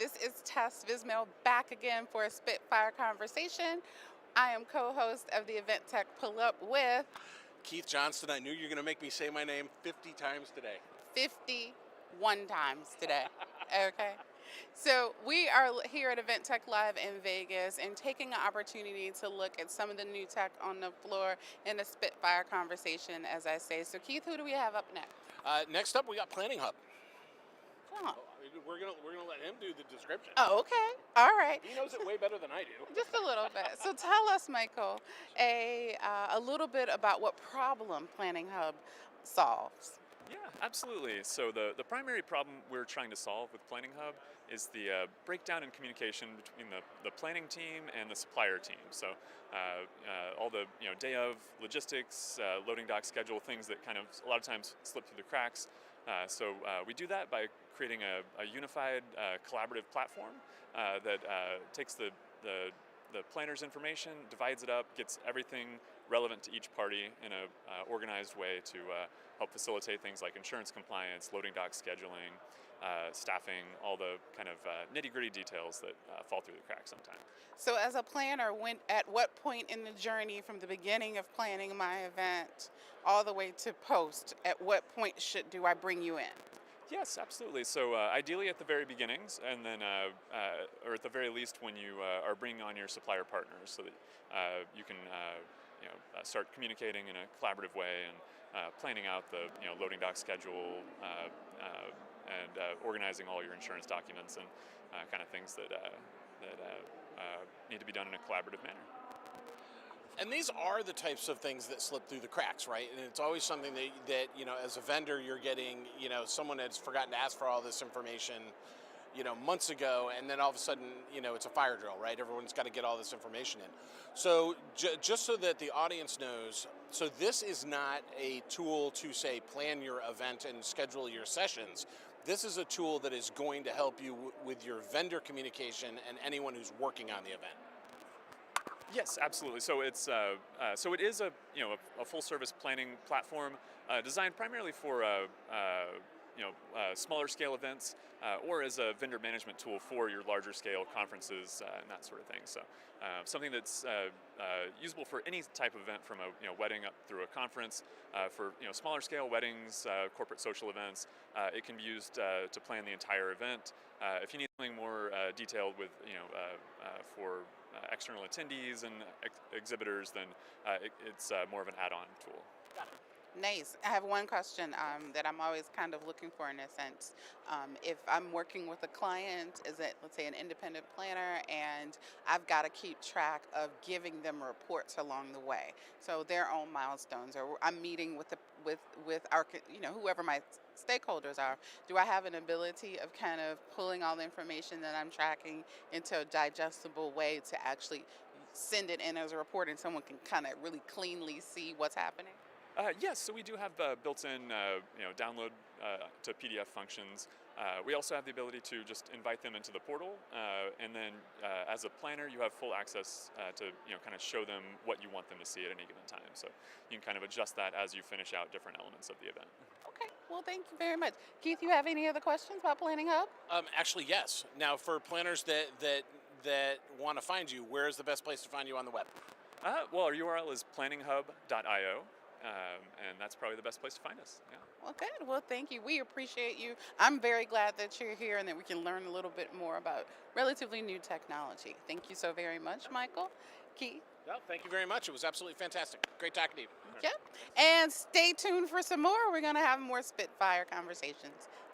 This is Tess Vismail back again for a Spitfire conversation. I am co-host of the Event Tech Pull Up with Keith Johnston, I knew you were going to make me say my name 50 times today. 51 times today. Okay. So we are here at Event Tech Live in Vegas and taking an opportunity to look at some of the new tech on the floor in a Spitfire conversation, as I say. So Keith, who do we have up next? Next up, we got Planning Hub. Oh, We're gonna let him do the description. oh, okay. All right. He knows it way better than I do. Just a little bit. So tell us, Michael, a little bit about what problem Planning Hub solves. Yeah, absolutely. So the primary problem we're trying to solve with Planning Hub is the breakdown in communication between the planning team and the supplier team. So all the day of logistics, loading dock schedule, things that kind of a lot of times slip through the cracks. So we do that by creating a unified collaborative platform that takes the planner's information, divides it up, gets everything relevant to each party in a organized way to help facilitate things like insurance compliance, loading dock scheduling, staffing, all the kind of nitty-gritty details that fall through the cracks sometimes. So, as a planner, at what point in the journey, from the beginning of planning my event all the way to post, at what point do I bring you in? Yes, absolutely. So ideally at the very beginnings, and then, or at the very least when you are bringing on your supplier partners, so that you can start communicating in a collaborative way and planning out the loading dock schedule and organizing all your insurance documents and kind of things that need to be done in a collaborative manner. And these are the types of things that slip through the cracks, right? And it's always something that as a vendor, you're getting, someone has forgotten to ask for all this information, months ago, and then all of a sudden, it's a fire drill, right? Everyone's got to get all this information in. So just so that the audience knows, so this is not a tool to say plan your event and schedule your sessions. This is a tool that is going to help you with your vendor communication and anyone who's working on the event. Yes, absolutely. So it is a full service planning platform designed primarily for smaller scale events or as a vendor management tool for your larger scale conferences and that sort of thing. So something that's usable for any type of event, from a wedding up through a conference. For smaller scale weddings, corporate social events, it can be used to plan the entire event. If you need something more detailed with for external attendees and exhibitors, then it's more of an add-on tool. Nice. I have one question that I'm always kind of looking for in a sense. If I'm working with a client, is it, let's say, an independent planner, and I've got to keep track of giving them reports along the way, so their own milestones, or I'm meeting with our whoever my stakeholders are. Do I have an ability of kind of pulling all the information that I'm tracking into a digestible way to actually send it in as a report, and someone can kind of really cleanly see what's happening? Yes, so we do have built-in, download to PDF functions. We also have the ability to just invite them into the portal, and then as a planner, you have full access to kind of show them what you want them to see at any given time. So you can kind of adjust that as you finish out different elements of the event. Okay, well, thank you very much. Keith, you have any other questions about Planning Hub? Actually, yes. Now, for planners that want to find you, where is the best place to find you on the web? Well, our URL is planninghub.io. And that's probably the best place to find us. Yeah. Well, good. Well, thank you. We appreciate you. I'm very glad that you're here and that we can learn a little bit more about relatively new technology. Thank you so very much, Michael. Keith. Well, thank you very much. It was absolutely fantastic. Great talking to you. Yep. And stay tuned for some more. We're going to have more Spitfire conversations.